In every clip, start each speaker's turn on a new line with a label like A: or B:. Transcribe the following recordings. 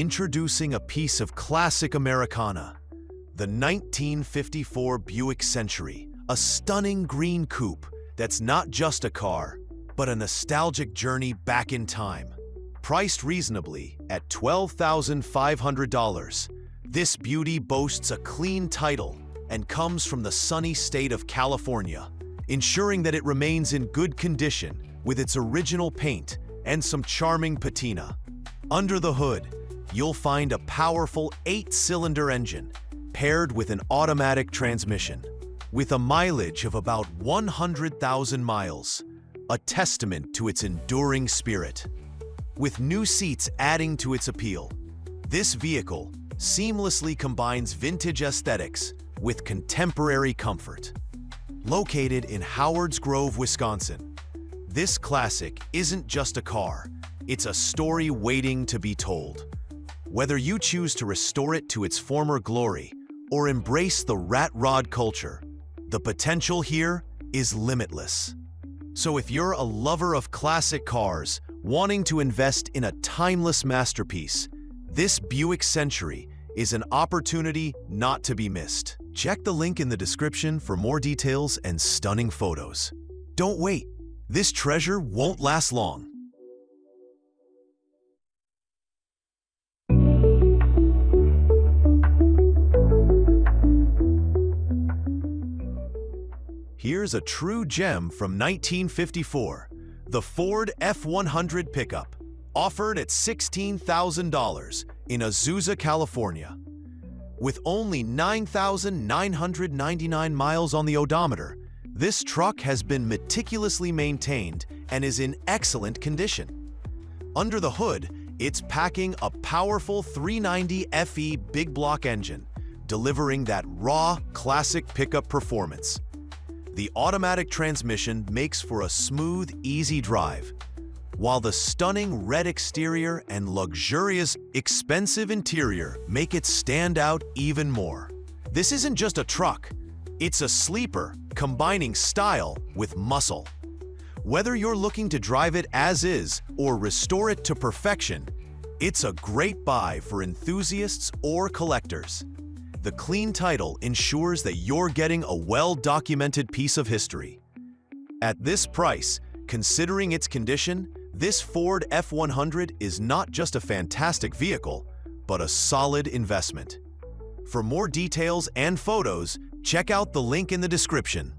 A: Introducing a piece of classic Americana, the 1954 Buick Century, a stunning green coupe that's not just a car, but a nostalgic journey back in time. Priced reasonably at $12,500, this beauty boasts a clean title and comes from the sunny state of California, ensuring that it remains in good condition with its original paint and some charming patina. Under the hood, you'll find a powerful 8-cylinder engine paired with an automatic transmission, with a mileage of about 100,000 miles, a testament to its enduring spirit. With new seats adding to its appeal, this vehicle seamlessly combines vintage aesthetics with contemporary comfort. Located in Howards Grove, Wisconsin, this classic isn't just a car, it's a story waiting to be told. Whether you choose to restore it to its former glory or embrace the rat rod culture, the potential here is limitless. So if you're a lover of classic cars, wanting to invest in a timeless masterpiece, this Buick Century is an opportunity not to be missed. Check the link in the description for more details and stunning photos. Don't wait, this treasure won't last long. Here's a true gem from 1954, the Ford F-100 pickup, offered at $16,000 in Azusa, California. With only 9,999 miles on the odometer, this truck has been meticulously maintained and is in excellent condition. Under the hood, it's packing a powerful 390 FE big block engine, delivering that raw, classic pickup performance. The automatic transmission makes for a smooth, easy drive, while the stunning red exterior and luxurious, expensive interior make it stand out even more. This isn't just a truck, it's a sleeper, combining style with muscle. Whether you're looking to drive it as is or restore it to perfection, it's a great buy for enthusiasts or collectors. The clean title ensures that you're getting a well-documented piece of history. At this price, considering its condition, this Ford F-100 is not just a fantastic vehicle, but a solid investment. For more details and photos, check out the link in the description.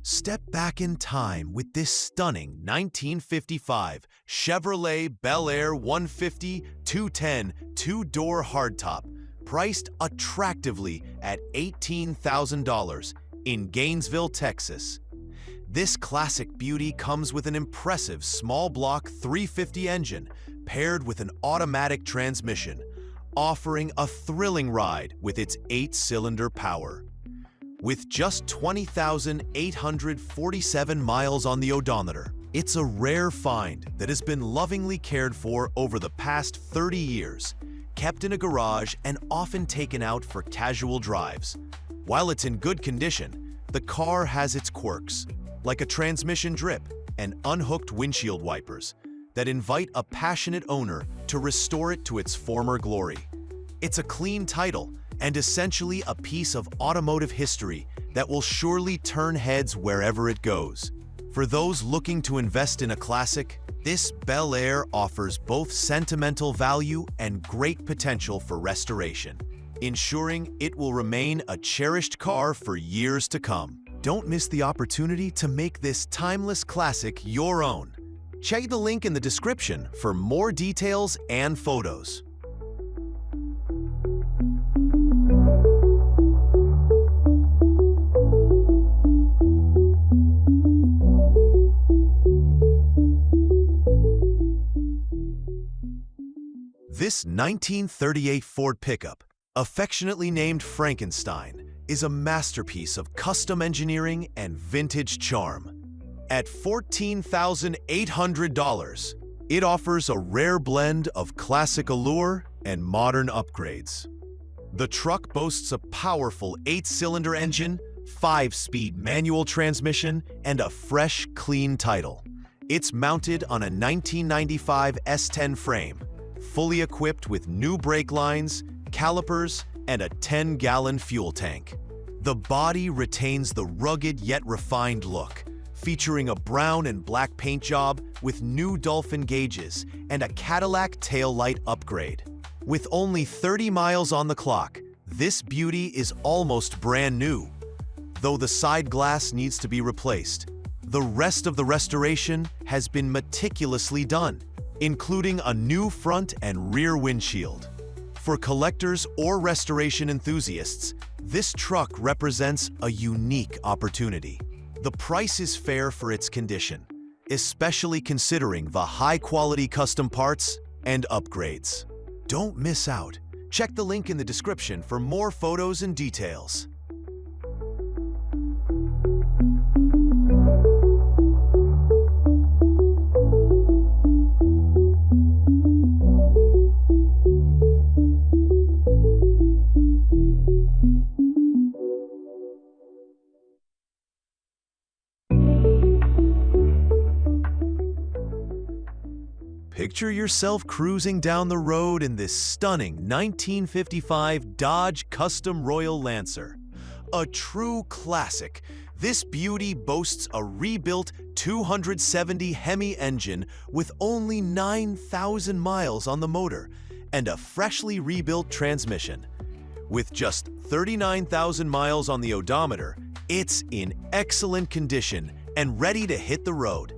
A: Step back in time with this stunning 1955 Chevrolet Bel Air 150 210 two-door hardtop, priced attractively at $18,000 in Gainesville, Texas. This classic beauty comes with an impressive small block 350 engine paired with an automatic transmission, offering a thrilling ride with its 8-cylinder power. With just 20,847 miles on the odometer, it's a rare find that has been lovingly cared for over the past 30 years, kept in a garage and often taken out for casual drives. While it's in good condition, the car has its quirks, like a transmission drip and unhooked windshield wipers, that invite a passionate owner to restore it to its former glory. It's a clean title and essentially a piece of automotive history that will surely turn heads wherever it goes. For those looking to invest in a classic, this Bel Air offers both sentimental value and great potential for restoration, ensuring it will remain a cherished car for years to come. Don't miss the opportunity to make this timeless classic your own. Check the link in the description for more details and photos. This 1938 Ford pickup, affectionately named Frankenstein, is a masterpiece of custom engineering and vintage charm. At $14,800, it offers a rare blend of classic allure and modern upgrades. The truck boasts a powerful 8-cylinder engine 5-speed manual transmission, and a fresh, clean title. It's mounted on a 1995 S10 frame, fully equipped with new brake lines, calipers, and a 10-gallon fuel tank. The body retains the rugged yet refined look, featuring a brown and black paint job with new dolphin gauges and a Cadillac taillight upgrade. With only 30 miles on the clock, this beauty is almost brand new. Though the side glass needs to be replaced, the rest of the restoration has been meticulously done, including a new front and rear windshield. For collectors or restoration enthusiasts, this truck represents a unique opportunity. The price is fair for its condition, especially considering the high-quality custom parts and upgrades. Don't miss out. Check the link in the description for more photos and details. Picture yourself cruising down the road in this stunning 1955 Dodge Custom Royal Lancer. A true classic, this beauty boasts a rebuilt 270 Hemi engine with only 9,000 miles on the motor and a freshly rebuilt transmission. With just 39,000 miles on the odometer, it's in excellent condition and ready to hit the road.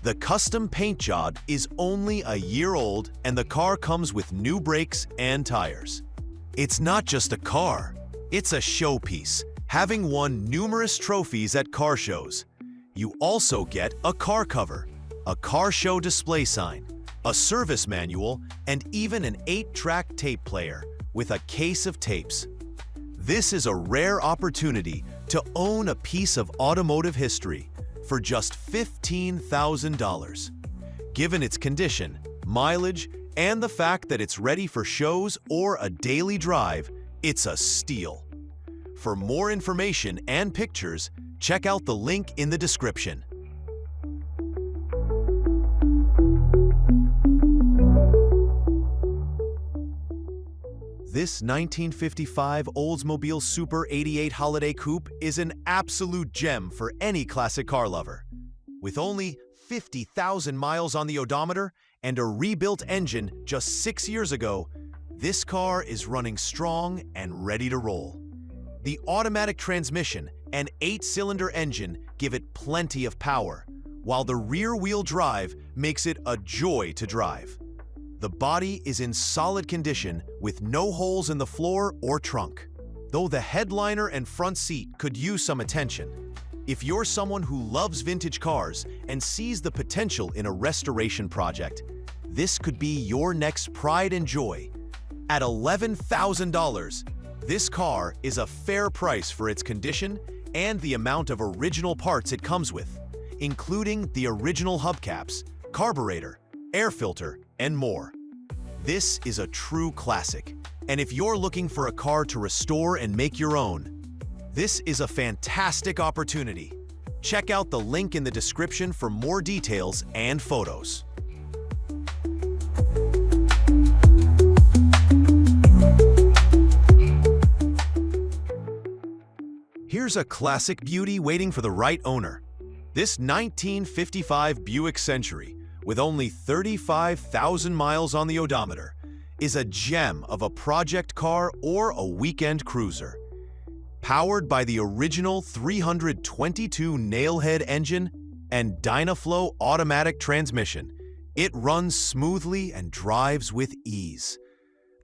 A: The custom paint job is only a year old and the car comes with new brakes and tires. It's not just a car, it's a showpiece, having won numerous trophies at car shows. You also get a car cover, a car show display sign, a service manual, and even an 8-track tape player with a case of tapes. This is a rare opportunity to own a piece of automotive history for just $15,000. Given its condition, mileage, and the fact that it's ready for shows or a daily drive, it's a steal. For more information and pictures, check out the link in the description. This 1955 Oldsmobile Super 88 Holiday Coupe is an absolute gem for any classic car lover. With only 50,000 miles on the odometer and a rebuilt engine just 6 years ago, this car is running strong and ready to roll. The automatic transmission and 8-cylinder engine give it plenty of power, while the rear-wheel drive makes it a joy to drive. The body is in solid condition with no holes in the floor or trunk, though the headliner and front seat could use some attention. If you're someone who loves vintage cars and sees the potential in a restoration project, this could be your next pride and joy. At $11,000, this car is a fair price for its condition and the amount of original parts it comes with, including the original hubcaps, carburetor, air filter, and more. This is a true classic, and if you're looking for a car to restore and make your own, this is a fantastic opportunity. Check out the link in the description for more details and photos. Here's a classic beauty waiting for the right owner. This 1955 Buick Century, with only 35,000 miles on the odometer, is a gem of a project car or a weekend cruiser. Powered by the original 322 nailhead engine and Dynaflow automatic transmission, it runs smoothly and drives with ease.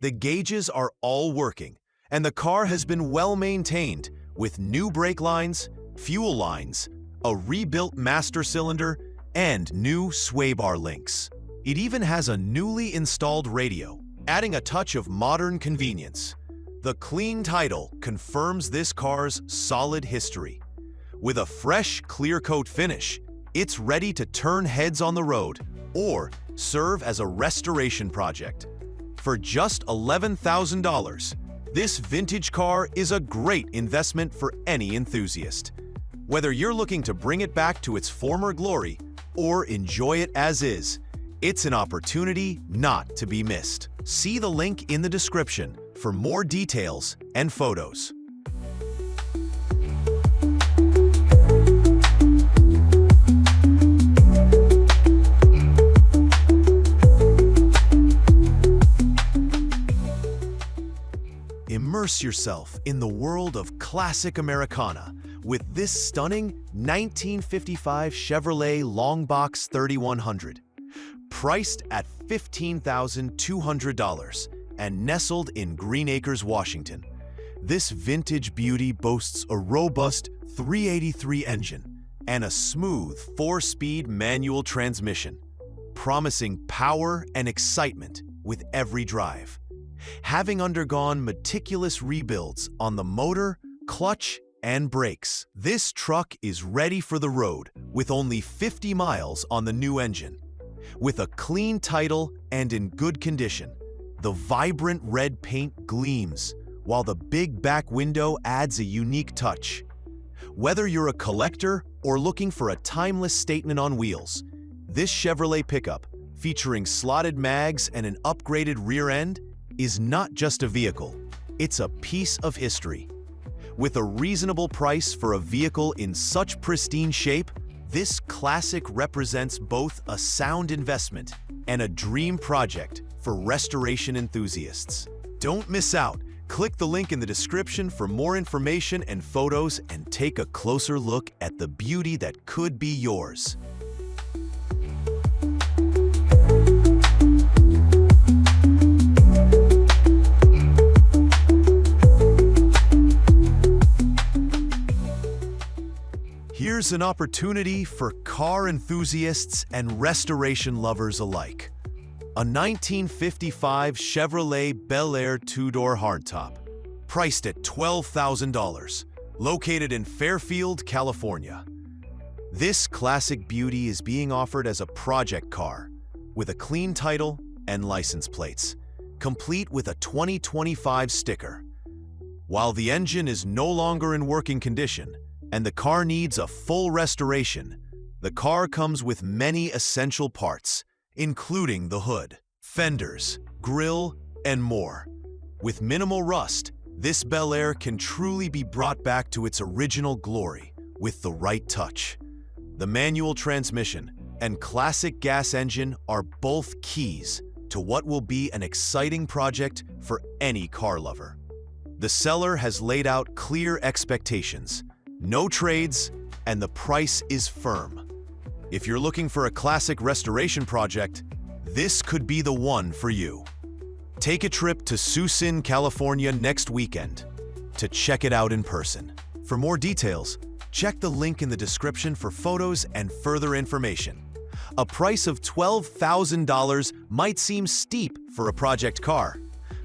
A: The gauges are all working, and the car has been well maintained with new brake lines, fuel lines, a rebuilt master cylinder, and new sway bar links. It even has a newly installed radio, adding a touch of modern convenience. The clean title confirms this car's solid history. With a fresh, clear-coat finish, it's ready to turn heads on the road or serve as a restoration project. For just $11,000, This vintage car is a great investment for any enthusiast. Whether you're looking to bring it back to its former glory or enjoy it as is, it's an opportunity not to be missed. See the link in the description for more details and photos. Immerse yourself in the world of classic Americana with this stunning 1955 Chevrolet Longbox 3100. Priced at $15,200 and nestled in Green Acres, Washington. This vintage beauty boasts a robust 383 engine and a smooth 4-speed manual transmission, promising power and excitement with every drive. Having undergone meticulous rebuilds on the motor, clutch, and brakes, this truck is ready for the road with only 50 miles on the new engine. With a clean title and in good condition, the vibrant red paint gleams, while the big back window adds a unique touch. Whether you're a collector or looking for a timeless statement on wheels, this Chevrolet pickup, featuring slotted mags and an upgraded rear end, is not just a vehicle, it's a piece of history. With a reasonable price for a vehicle in such pristine shape, this classic represents both a sound investment and a dream project for restoration enthusiasts. Don't miss out. Click the link in the description for more information and photos and take a closer look at the beauty that could be yours. Here's an opportunity for car enthusiasts and restoration lovers alike. A 1955 Chevrolet Bel Air two-door hardtop, priced at $12,000, located in Fairfield, California. This classic beauty is being offered as a project car, with a clean title and license plates, complete with a 2025 sticker. While the engine is no longer in working condition, and the car needs a full restoration, the car comes with many essential parts, including the hood, fenders, grille, and more. With minimal rust, this Bel Air can truly be brought back to its original glory with the right touch. The manual transmission and classic gas engine are both keys to what will be an exciting project for any car lover. The seller has laid out clear expectations, no trades, and the price is firm. If you're looking for a classic restoration project, this could be the one for you. Take a trip to Tucson, California next weekend to check it out in person. For more details, check the link in the description for photos and further information. A price of $12,000 might seem steep for a project car,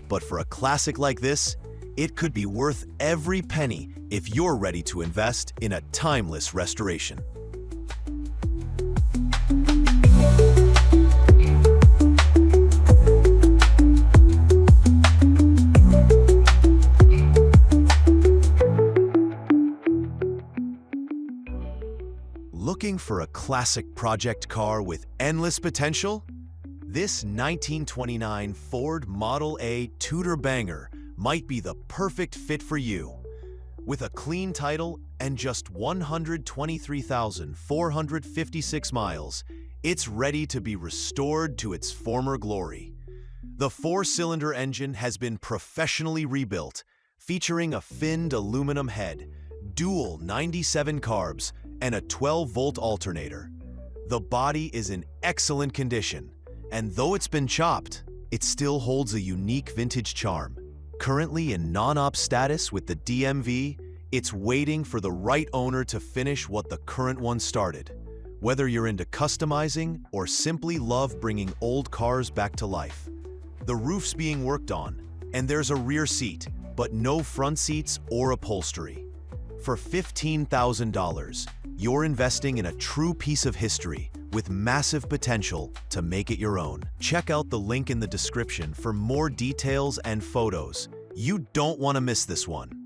A: but for a classic like this, it could be worth every penny if you're ready to invest in a timeless restoration. Looking for a classic project car with endless potential? This 1929 Ford Model A Tudor banger might be the perfect fit for you. With a clean title and just 123,456 miles, it's ready to be restored to its former glory. The 4-cylinder engine has been professionally rebuilt, featuring a finned aluminum head, dual 97 carbs, and a 12-volt alternator. The body is in excellent condition, and though it's been chopped, it still holds a unique vintage charm. Currently in non-op status with the DMV, it's waiting for the right owner to finish what the current one started. Whether you're into customizing or simply love bringing old cars back to life, the roof's being worked on, and there's a rear seat, but no front seats or upholstery. For $15,000, you're investing in a true piece of history with massive potential to make it your own. Check out the link in the description for more details and photos. You don't want to miss this one.